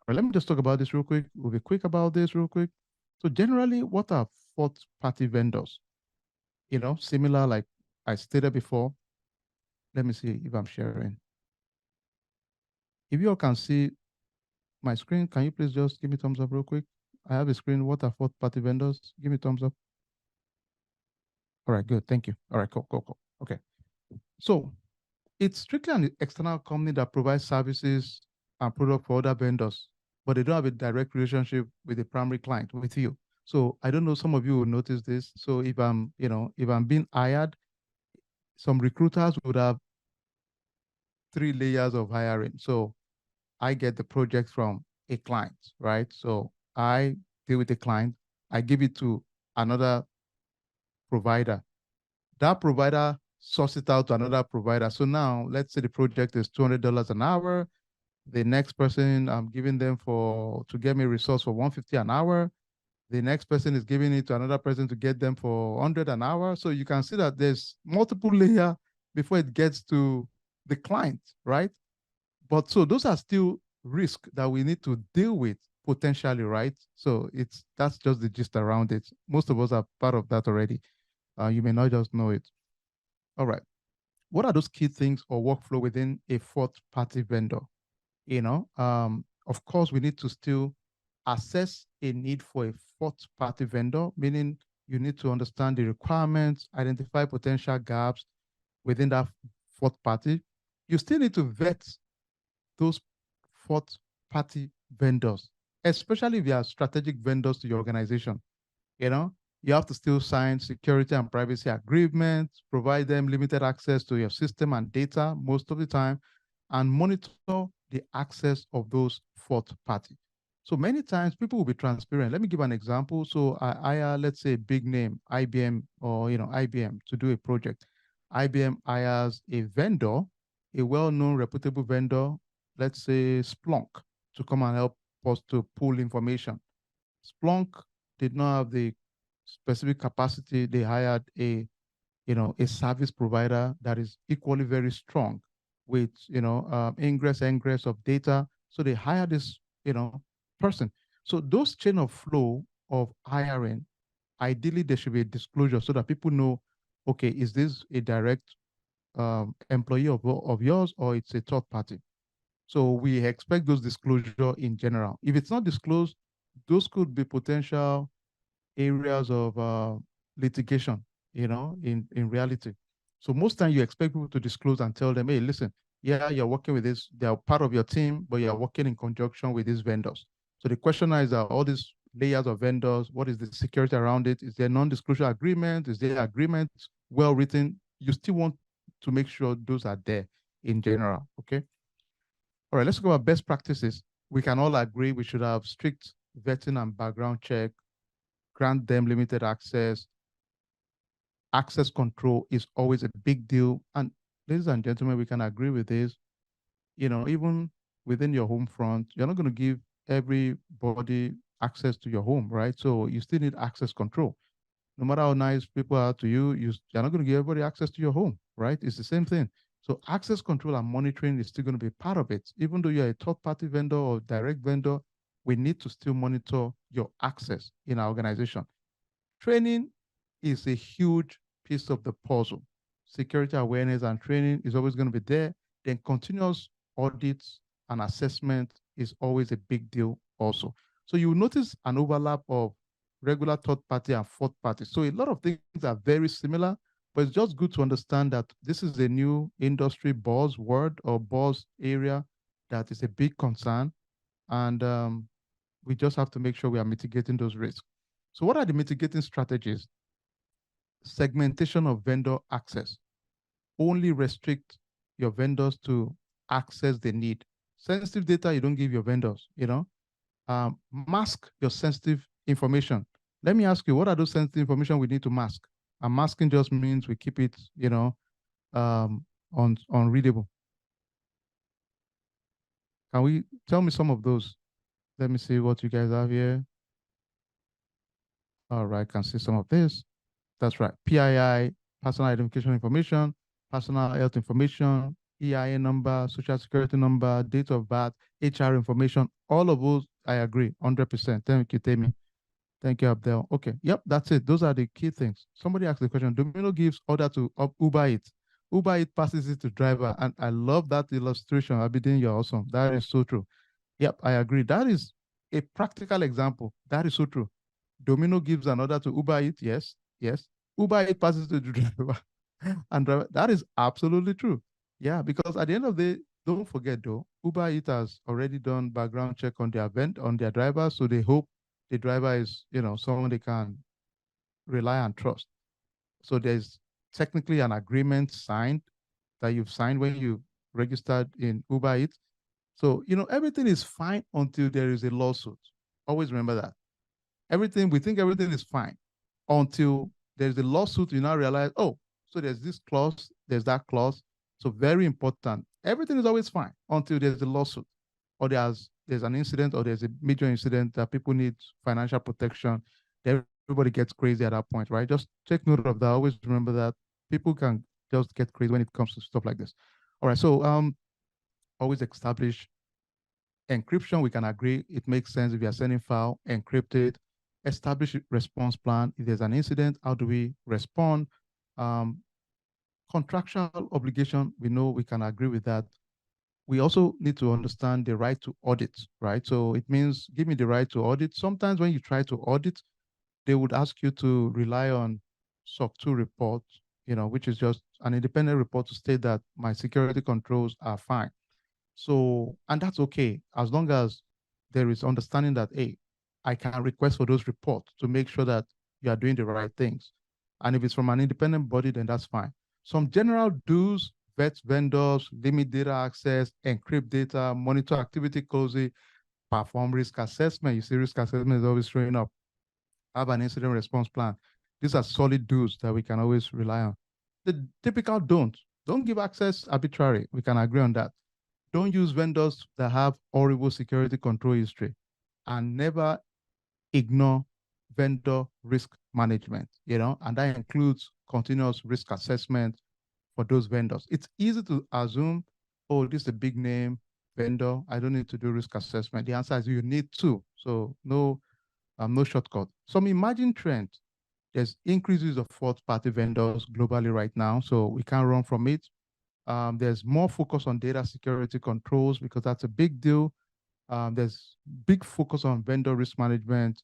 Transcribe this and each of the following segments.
right, let me just talk about this real quick. We'll be quick about this real quick. So generally, what are fourth party vendors? Similar like I stated before. Let me see if I'm sharing. If you all can see my screen, can you please just give me thumbs up real quick? I have a screen. What are fourth party vendors? Give me thumbs up. All right, good. Thank you. All right, cool, cool, cool. Okay. So it's strictly an external company that provides services and product for other vendors, but they don't have a direct relationship with the primary client, with you. So I don't know, some of you will notice this. So if I'm being hired, some recruiters would have three layers of hiring. So I get the project from a client, right? So I deal with the client, I give it to another provider. That provider source it out to another provider. So now let's say the project is $200 an hour. The next person I'm giving them to get me resource for 150 an hour. The next person is giving it to another person to get them for 100 an hour. So you can see that there's multiple layer before it gets to the client, right? But so those are still risks that we need to deal with potentially, right? So that's just the gist around it. Most of us are part of that already. You may not just know it. All right. What are those key things or workflow within a fourth party vendor? Of course, we need to still assess a need for a fourth party vendor, meaning you need to understand the requirements, identify potential gaps within that fourth party. You still need to vet those fourth party vendors, especially if they are strategic vendors to your organization. You know, you have to still sign security and privacy agreements, provide them limited access to your system and data most of the time, and monitor the access of those fourth party. So many times people will be transparent. Let me give an example. So I hire, let's say, a big name, IBM or IBM to do a project. IBM hires a vendor, a well-known, reputable vendor, let's say Splunk, to come and help us to pull information. Splunk did not have the specific capacity. They hired a service provider that is equally very strong with ingress ingress of data. So they hire this person. So those chain of flow of hiring, ideally there should be a disclosure so that people know, okay, is this a direct employee of yours or it's a third party? So we expect those disclosure in general. If it's not disclosed, those could be potential areas of litigation, in reality. So most time you expect people to disclose and tell them, hey, listen, yeah, you're working with this, they're part of your team, but you're working in conjunction with these vendors. So the question is, all these layers of vendors, what is the security around it? Is there non-disclosure agreement? Is there agreement well written? You still want to make sure those are there in general, okay? All right, let's talk about best practices. We can all agree we should have strict vetting and background check, grant them limited access. Access control is always a big deal. And ladies and gentlemen, we can agree with this. Even within your home front, you're not going to give everybody access to your home, right? So you still need access control. No matter how nice people are to you, you're not going to give everybody access to your home, right? It's the same thing. So access control and monitoring is still going to be part of it. Even though you're a third-party vendor or direct vendor, we need to still monitor your access in our organization. Training is a huge piece of the puzzle. Security awareness and training is always going to be there. Then continuous audits and assessment is always a big deal also. So you will notice an overlap of regular third party and fourth party. So a lot of things are very similar, but it's just good to understand that this is a new industry buzzword or buzz area that is a big concern. And we just have to make sure we are mitigating those risks. So what are the mitigating strategies? Segmentation of vendor access. Only restrict your vendors to access they need. Sensitive data, you don't give your vendors, mask your sensitive information. Let me ask you, what are those sensitive information we need to mask? And masking just means we keep it, um, unreadable. Can we tell me some of those? Let me see what you guys have here. All right, can see some of this. That's right. PII, personal identification information, personal health information, EIN number, social security number, date of birth, HR information, all of those, I agree, 100%. Thank you, Temi. Thank you, Abdel. Okay, yep, that's it. Those are the key things. Somebody asked the question, Domino gives order to Uber Eats. Uber Eats passes it to driver. And I love that illustration. Abidin, you're awesome. That is so true. Yep, I agree. That is a practical example. That is so true. Domino gives an order to Uber Eats. Yes, yes. Uber Eats passes to the driver. And driver, that is absolutely true. Yeah, because at the end of the day, don't forget though, Uber Eats has already done background check on their on their driver, so they hope the driver is, someone they can rely and trust. So there's technically an agreement signed that you've signed when you registered in Uber Eats. So, everything is fine until there is a lawsuit. Always remember that. We think everything is fine until there's a lawsuit. You now realize, oh, so there's this clause, there's that clause. So very important. Everything is always fine until there's a lawsuit or there's an incident or there's a major incident that people need financial protection. Everybody gets crazy at that point, right? Just take note of that. Always remember that people can just get crazy when it comes to stuff like this. All right. So always establish encryption. We can agree it makes sense if you're sending file, encrypt it, establish a response plan. If there's an incident, how do we respond? Um, Contractual obligation, we know we can agree with that. We also need to understand the right to audit, right? So it means give me the right to audit. Sometimes when you try to audit, they would ask you to rely on SOC 2 report, which is just an independent report to state that my security controls are fine. So, and that's okay, as long as there is understanding that, hey, I can request for those reports to make sure that you are doing the right things. And if it's from an independent body, then that's fine. Some general do's: vet vendors, limit data access, encrypt data, monitor activity closely, perform risk assessment. You see, risk assessment is always showing up. Have an incident response plan. These are solid do's that we can always rely on. The typical don't give access arbitrary. We can agree on that. Don't use vendors that have horrible security control history, and never ignore vendor risk management, and that includes continuous risk assessment for those vendors. It's easy to assume, oh, this is a big name vendor, I don't need to do risk assessment. The answer is you need to. So no shortcut. Some emerging trend: there's increases of fourth party vendors globally right now, so we can't run from it. There's more focus on data security controls because that's a big deal. There's big focus on vendor risk management.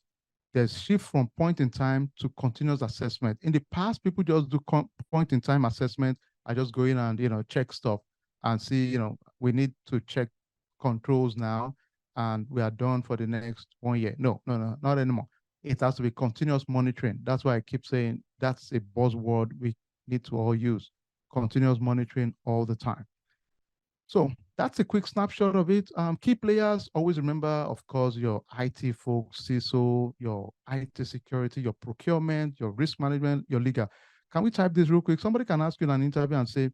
There's shift from point in time to continuous assessment. In the past, people just do point in time assessment. I just go in and check stuff and see, we need to check controls now, and we are done for the next 1 year. No, no, no, not anymore. It has to be continuous monitoring. That's why I keep saying that's a buzzword we need to all use: continuous monitoring all the time. So that's a quick snapshot of it. Key players, always remember, of course, your IT folks, CISO, your IT security, your procurement, your risk management, your legal. Can we type this real quick? Somebody can ask you in an interview and say,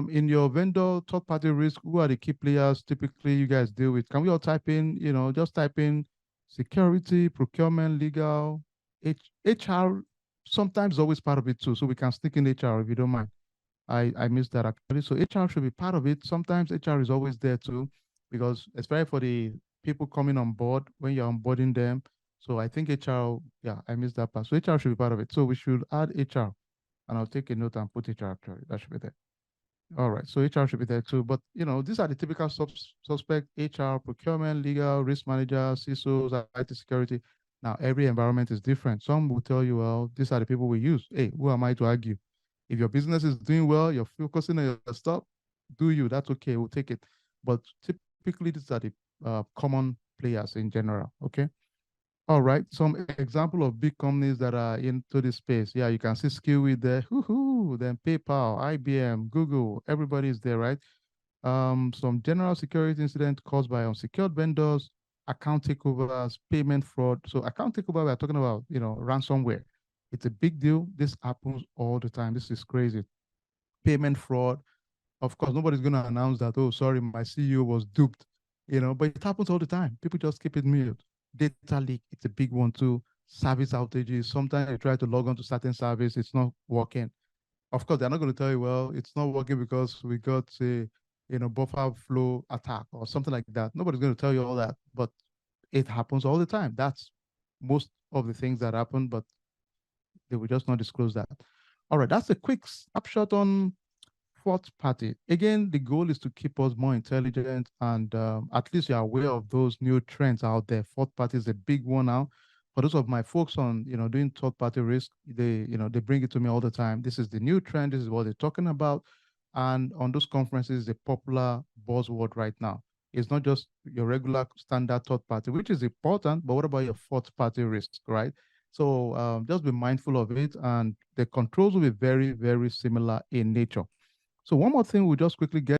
in your vendor third-party risk, who are the key players typically you guys deal with? Can we all type in, just type in security, procurement, legal, HR, sometimes always part of it too. So we can stick in HR if you don't mind. I missed that actually. So HR should be part of it. Sometimes HR is always there too, because especially for the people coming on board when you're onboarding them. So I think HR, yeah, I missed that part. So HR should be part of it. So we should add HR, and I'll take a note and put HR actually. That should be there. All right. So HR should be there too. But these are the typical suspect: HR, procurement, legal, risk manager, CISOs, IT security. Now every environment is different. Some will tell you, well, these are the people we use. Hey, who am I to argue? If your business is doing well, you're focusing on your stuff, do you? That's okay. We'll take it. But typically, these are the common players in general. Okay. All right. Some example of big companies that are into this space. Yeah, you can see Skillweed there. Woohoo! Then PayPal, IBM, Google. Everybody is there, right? Some general security incident caused by unsecured vendors, account takeovers, payment fraud. So account takeover, we're talking about, ransomware. It's a big deal. This happens all the time. This is crazy. Payment fraud. Of course, nobody's going to announce that, oh, sorry, my CEO was duped, but it happens all the time. People just keep it mute. Data leak, it's a big one too. Service outages. Sometimes you try to log on to certain service, it's not working. Of course, they're not going to tell you, well, it's not working because we got a buffer flow attack or something like that. Nobody's going to tell you all that, but it happens all the time. That's most of the things that happen, but they will just not disclose that. All right, that's a quick snapshot on fourth party. Again, the goal is to keep us more intelligent and at least you're aware of those new trends out there. Fourth party is a big one now. For those of my folks on, doing third party risk, they bring it to me all the time. This is the new trend. This is what they're talking about. And on those conferences, the popular buzzword right now. It's not just your regular standard third party, which is important, but what about your fourth party risk, right? So just be mindful of it, and the controls will be very, very similar in nature. So one more thing we'll just quickly get